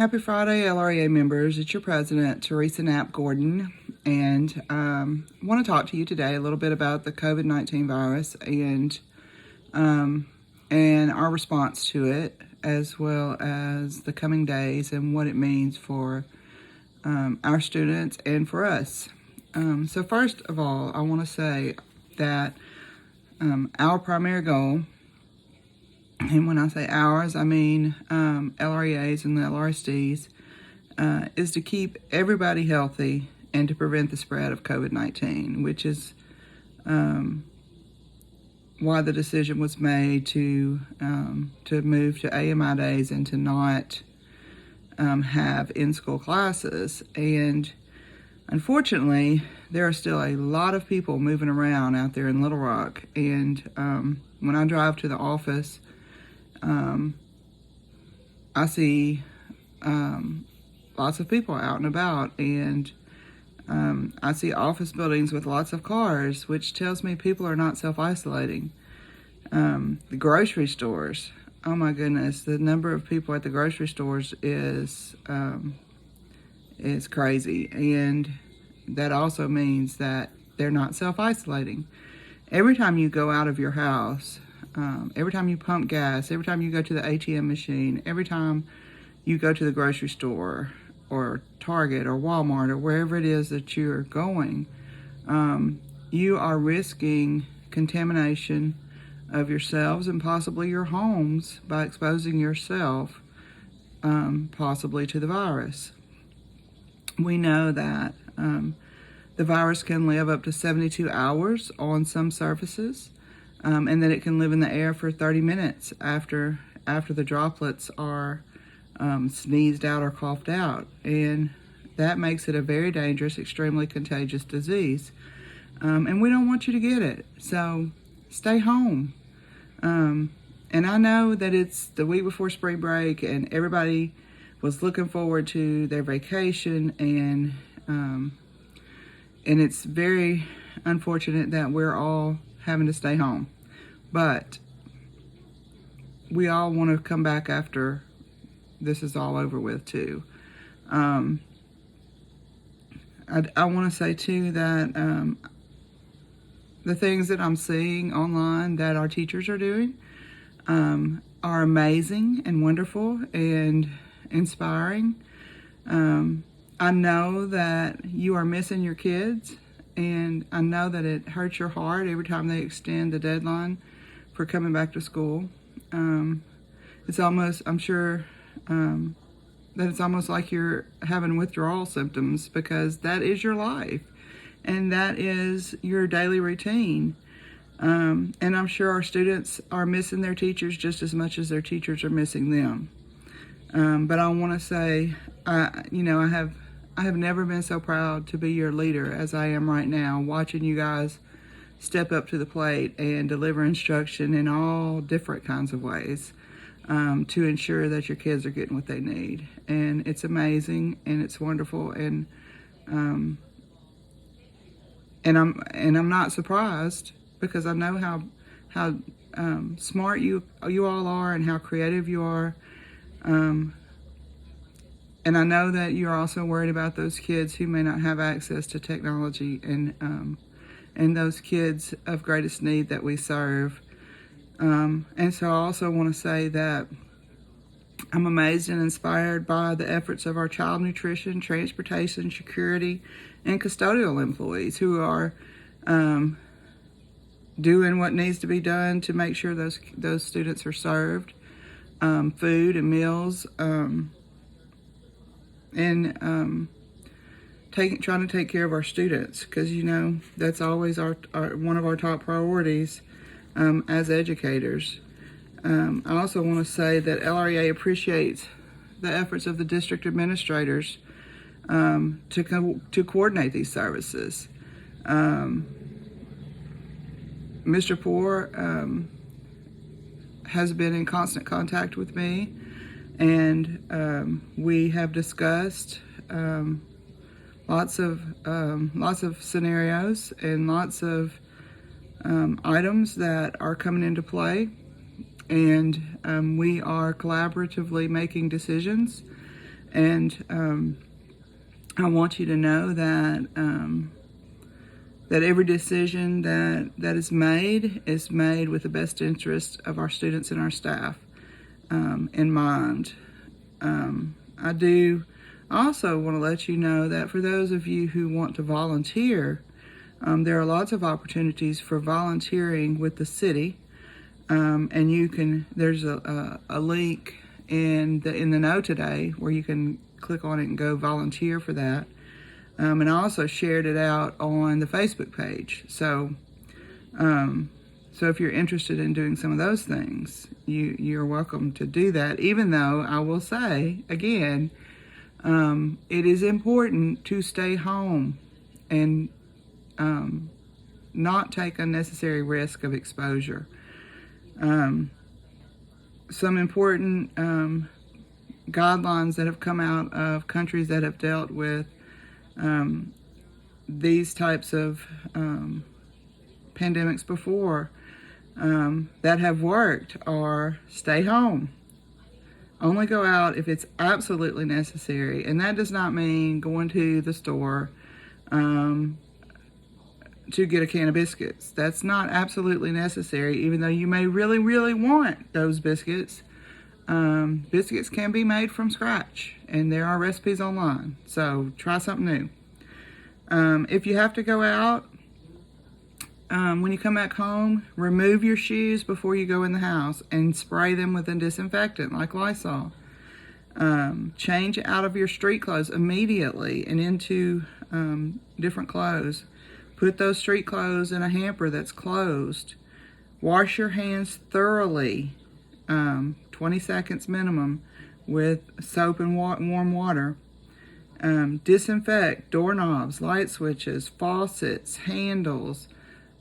Happy Friday, LREA members. It's your president, Teresa Knapp Gordon, and want to talk to you today a little bit about the COVID-19 virus and our response to it, as well as the coming days and what it means for our students and for us. So first of all, I want to say that our primary goal, and when I say ours, I mean LREAs and the LRSDs, is to keep everybody healthy and to prevent the spread of COVID-19, which is why the decision was made to move to AMI days and to not have in-school classes. And unfortunately, there are still a lot of people moving around out there in Little Rock. And when I drive to the office, I see lots of people out and about, and I see office buildings with lots of cars, which tells me people are not self-isolating. The grocery stores, oh my goodness, the number of people at the grocery stores is crazy, and that also means that they're not self-isolating. Every time you go out of your house, every time you pump gas, every time you go to the ATM machine, every time you go to the grocery store or Target or Walmart or wherever it is that you're going, you are risking contamination of yourselves and possibly your homes by exposing yourself possibly to the virus. We know that the virus can live up to 72 hours on some surfaces, and that it can live in the air for 30 minutes after the droplets are sneezed out or coughed out. And that makes it a very dangerous, extremely contagious disease. And we don't want you to get it. So stay home. And I know that it's the week before spring break and everybody was looking forward to their vacation, and it's very unfortunate that we're all having to stay home. But we all want to come back after this is all over with too. I want to say too that the things that I'm seeing online that our teachers are doing are amazing and wonderful and inspiring. I know that you are missing your kids, and I know that it hurts your heart every time they extend the deadline for coming back to school. It's almost, I'm sure, that it's almost like you're having withdrawal symptoms, because that is your life and that is your daily routine. And I'm sure our students are missing their teachers just as much as their teachers are missing them. But I want to say, I have never been so proud to be your leader as I am right now, watching you guys step up to the plate and deliver instruction in all different kinds of ways to ensure that your kids are getting what they need. And it's amazing and it's wonderful, and I'm not surprised, because I know how smart you all are and how creative you are. And I know that you're also worried about those kids who may not have access to technology, and those kids of greatest need that we serve. And so I also want to say that I'm amazed and inspired by the efforts of our child nutrition, transportation, security, and custodial employees who are doing what needs to be done to make sure those students are served food and meals, and trying to take care of our students, because that's always our one of our top priorities as educators. I also want to say that LREA appreciates the efforts of the district administrators to coordinate these services. Mr. Poore has been in constant contact with me, and we have discussed lots of scenarios and lots of items that are coming into play, and we are collaboratively making decisions And I want you to know that that every decision that is made with the best interest of our students and our staff in mind. I do also want to let you know that for those of you who want to volunteer, there are lots of opportunities for volunteering with the city, and you can. There's a link in the know today where you can click on it and go volunteer for that. And I also shared it out on the Facebook page. So if you're interested in doing some of those things, you're welcome to do that. Even though I will say again, it is important to stay home and not take unnecessary risk of exposure. Some important guidelines that have come out of countries that have dealt with these types of pandemics before that have worked are stay home. Only go out if it's absolutely necessary. And that does not mean going to the store to get a can of biscuits. That's not absolutely necessary, even though you may really, really want those biscuits. Biscuits can be made from scratch, and there are recipes online. So try something new. If you have to go out, when you come back home, remove your shoes before you go in the house and spray them with a disinfectant like Lysol. Change out of your street clothes immediately and into different clothes. Put those street clothes in a hamper that's closed. Wash your hands thoroughly, 20 seconds minimum, with soap and warm water. Disinfect doorknobs, light switches, faucets, handles,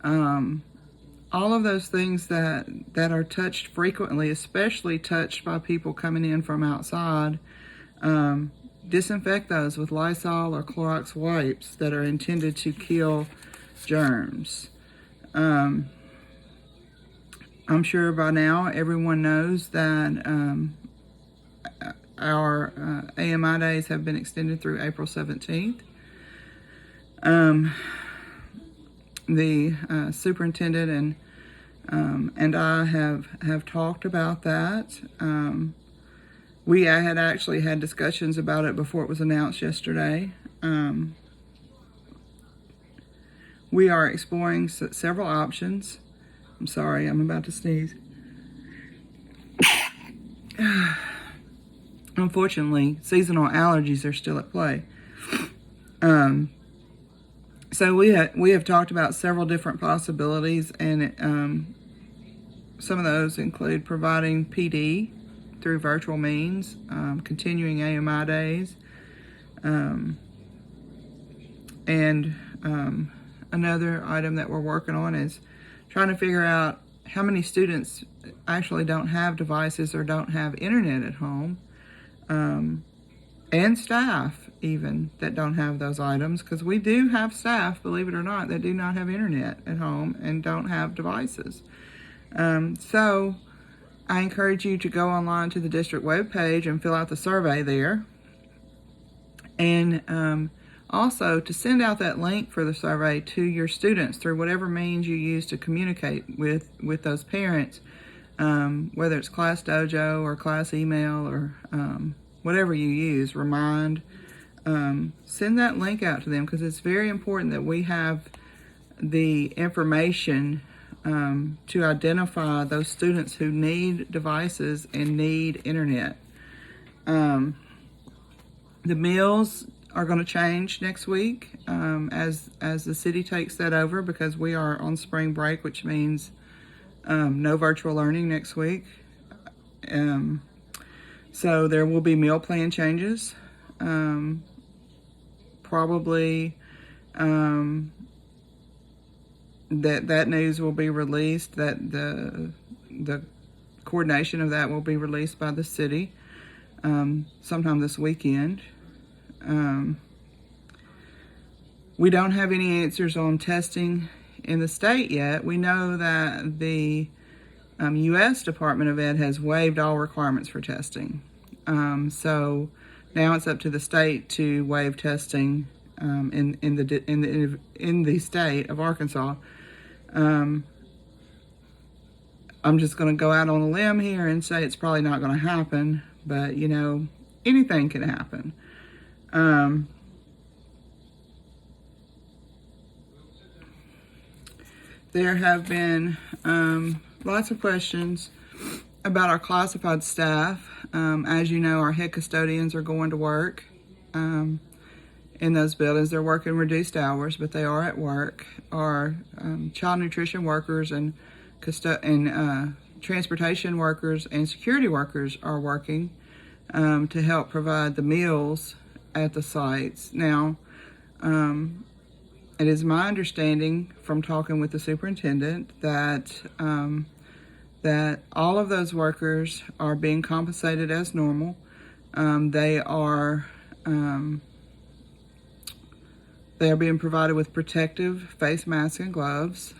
all of those things that are touched frequently, especially touched by people coming in from outside. Disinfect those with Lysol or Clorox wipes that are intended to kill germs. I'm sure by now everyone knows that our AMI days have been extended through April 17th. The superintendent and I have talked about that. We had actually had discussions about it before it was announced yesterday. We are exploring several options. I'm sorry, I'm about to sneeze. Unfortunately, seasonal allergies are still at play. So we have talked about several different possibilities, and some of those include providing PD through virtual means, continuing AMI days, and another item that we're working on is trying to figure out how many students actually don't have devices or don't have internet at home, and staff even that don't have those items, because we do have staff, believe it or not, that do not have internet at home and don't have devices. So I encourage you to go online to the district webpage and fill out the survey there, and also to send out that link for the survey to your students through whatever means you use to communicate with those parents, whether it's Class Dojo or class email or whatever you use, Remind. Send that link out to them, because it's very important that we have the information to identify those students who need devices and need internet. The meals are going to change next week as the city takes that over, because we are on spring break, which means no virtual learning next week. So there will be meal plan changes. Probably that news will be released, that the coordination of that will be released by the city sometime this weekend. We don't have any answers on testing in the state yet. We know that the U.S. Department of Ed has waived all requirements for testing. So Now it's up to the state to waive testing in the state of Arkansas. I'm just going to go out on a limb here and say it's probably not going to happen, but anything can happen. There have been lots of questions about our classified staff. As you know, our head custodians are going to work in those buildings. They're working reduced hours, but they are at work. Our child nutrition workers and transportation workers and security workers are working to help provide the meals at the sites. Now, it is my understanding from talking with the superintendent that that all of those workers are being compensated as normal. They are being provided with protective face masks and gloves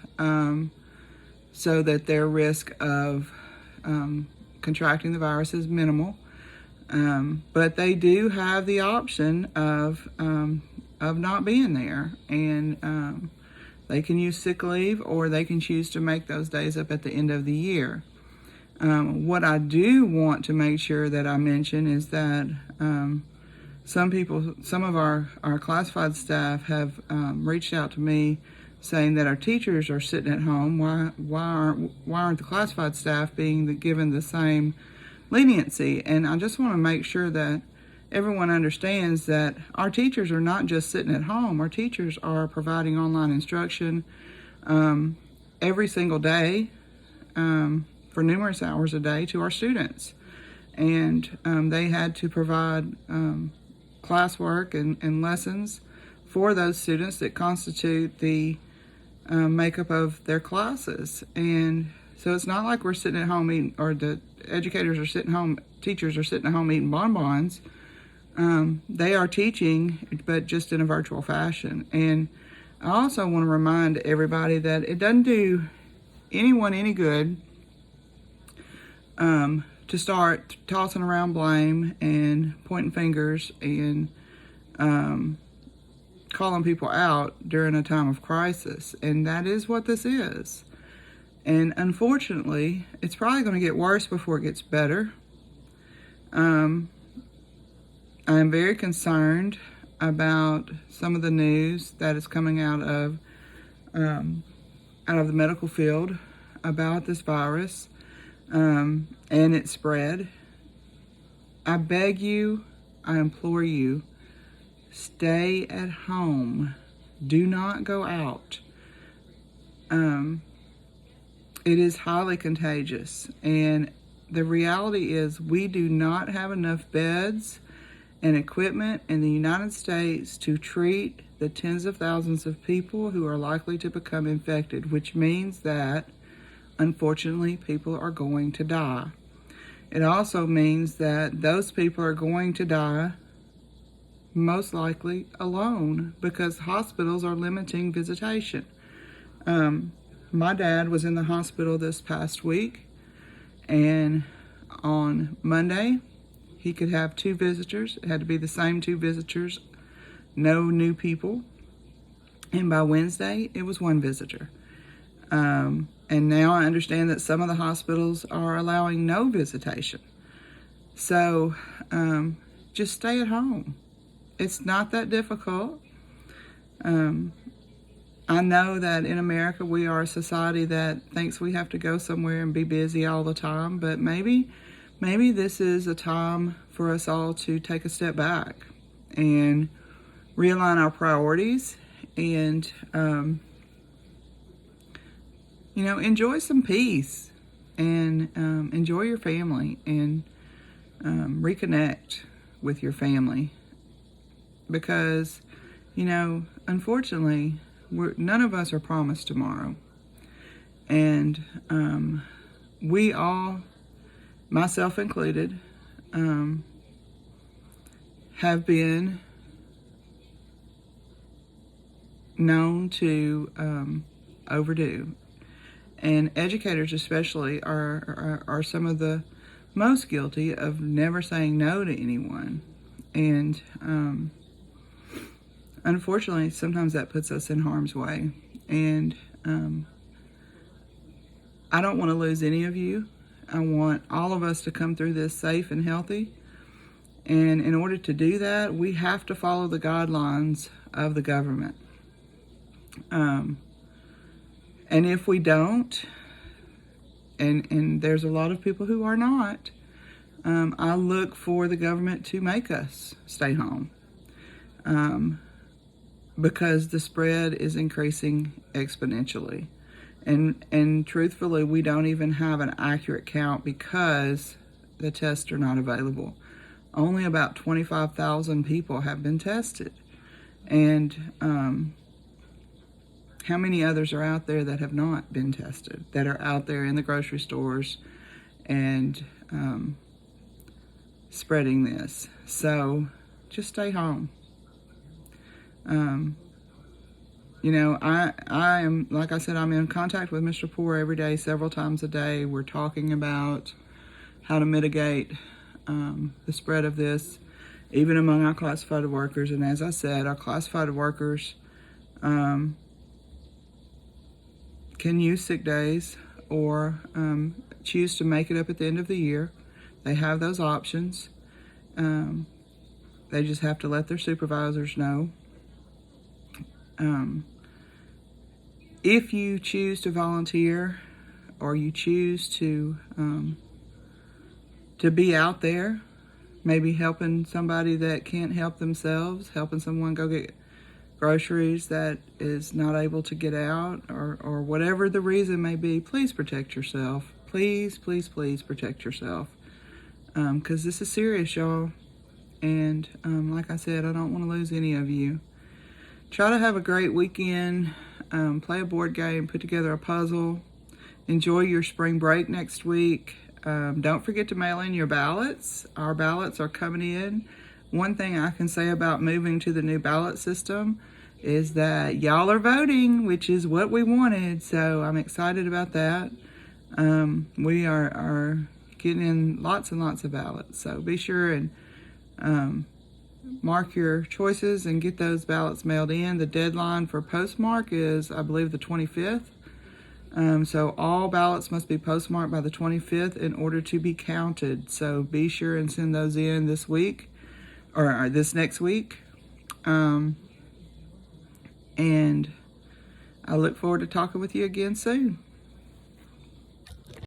so that their risk of contracting the virus is minimal. But they do have the option of not being there, and they can use sick leave, or they can choose to make those days up at the end of the year. What I do want to make sure that I mention is that some of our classified staff have reached out to me saying that our teachers are sitting at home. Why aren't the classified staff being given the same leniency? And I just want to make sure that everyone understands that our teachers are not just sitting at home. Our teachers are providing online instruction every single day for numerous hours a day to our students. And they had to provide classwork and lessons for those students that constitute the makeup of their classes. And so it's not like we're sitting at home eating, or the educators are sitting home, teachers are sitting at home eating bonbons. They are teaching, but just in a virtual fashion. And I also want to remind everybody that it doesn't do anyone any good to start tossing around blame and pointing fingers and calling people out during a time of crisis. And that is what this is. And unfortunately, it's probably going to get worse before it gets better. I am very concerned about some of the news that is coming out of the medical field about this virus and its spread. I beg you, I implore you, stay at home. Do not go out. It is highly contagious, and the reality is we do not have enough beds and equipment in the United States to treat the tens of thousands of people who are likely to become infected, which means that, unfortunately, people are going to die. It also means that those people are going to die most likely alone, because hospitals are limiting visitation. My dad was in the hospital this past week, and on Monday, he could have 2 visitors. It had to be the same 2 visitors, no new people. And by Wednesday, it was 1 visitor. And now I understand that some of the hospitals are allowing no visitation. So just stay at home. It's not that difficult. I know that in America we are a society that thinks we have to go somewhere and be busy all the time, but maybe this is a time for us all to take a step back and realign our priorities and enjoy some peace and enjoy your family and reconnect with your family, because unfortunately none of us are promised tomorrow, and we all, myself included, have been known to overdo, and educators especially are some of the most guilty of never saying no to anyone. And unfortunately, sometimes that puts us in harm's way. And I don't want to lose any of you. I want all of us to come through this safe and healthy. And in order to do that, we have to follow the guidelines of the government. And if we don't, and there's a lot of people who are not, I look for the government to make us stay home. Because the spread is increasing exponentially. And truthfully, we don't even have an accurate count because the tests are not available. Only about 25,000 people have been tested. And how many others are out there that have not been tested, that are out there in the grocery stores and spreading this? So just stay home. You know, I am, like I said, I'm in contact with Mr. Poore every day, several times a day. We're talking about how to mitigate the spread of this, even among our classified workers. And as I said, our classified workers can use sick days or choose to make it up at the end of the year. They have those options. They just have to let their supervisors know. If you choose to volunteer or you choose to be out there, maybe helping somebody that can't help themselves, helping someone go get groceries that is not able to get out, or whatever the reason may be, please protect yourself. Please, please, please protect yourself. Because this is serious, y'all. And like I said, I don't want to lose any of you. Try to have a great weekend. Play a board game, put together a puzzle. Enjoy your spring break next week. Don't forget to mail in your ballots. Our ballots are coming in. One thing I can say about moving to the new ballot system is that y'all are voting, which is what we wanted. So I'm excited about that. We are getting in lots and lots of ballots. So be sure and mark your choices and get those ballots mailed in. The deadline for postmark is, I believe, the 25th. So all ballots must be postmarked by the 25th in order to be counted. So be sure and send those in this week or this next week. And I look forward to talking with you again soon.